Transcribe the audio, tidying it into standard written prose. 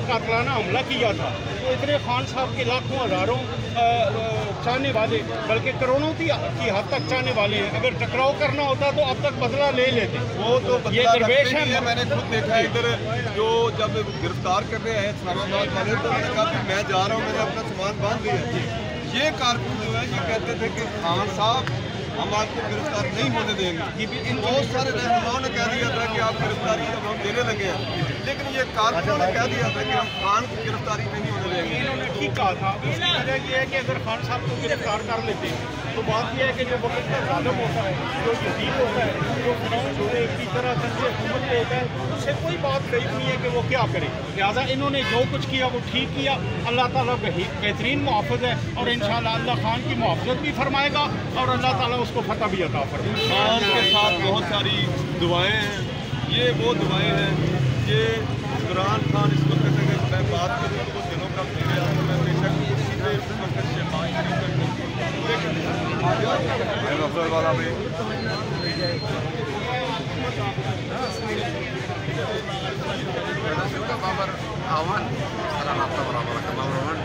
कातलाना हमला किया था, तो इतने खान साहब के लाखों हज़ारों चाहने वाले, बल्कि करोड़ों की हद तक चाहने वाले हैं, अगर टकराव करना होता तो अब तक बदला ले लेते। वो तो ये दरवेश है। मैंने खुद देखा इधर, जो जब गिरफ्तार करने आए इस्लामाबाद वाले, तो उन्होंने कहा कि मैं जा रहा हूँ, मैंने अपना सामान बांध लिया। ये कारकुन जो है ये कहते थे कि खान साहब हम आपको गिरफ्तार नहीं होने देंगे। इन बहुत सारे रहनुमाओं ने कह दिया था कि आप गिरफ्तारी अब हम देने लगे हैं, लेकिन ये कारकुनों ने कह दिया था कि हम खान की गिरफ्तारी नहीं होने देंगे। इन्होंने ठीक कहा था। उसकी वजह यह है कि अगर खान साहब को गिरफ्तार कर लेते तो बात यह है कि जो वक्त का जालिम होता है, जो शहीद होता है, जो फिरौन की तरह से हुकूमत लेता है, उससे कोई बात सही नहीं है कि वो क्या करे। लिहाजा इन्होंने जो कुछ किया वो ठीक किया। अल्लाह ताला बेहतरीन मुहाफ़िज़ है और इंशाअल्लाह अल्लाह खान की मुहाफ़िज़त भी फरमाएगा और अल्लाह ताला उसको फतह भी अता फरमाएगा। खान के साथ बहुत सारी दुआएं हैं। ये वो दुआएं हैं ये इमरान खान इस वक्त अगर मैं बात करूँ तो दिनों का मेरे अंदर में बेशक इसी पे उस वक्त से वाला में kabar awan salah nafta berapa kabar awan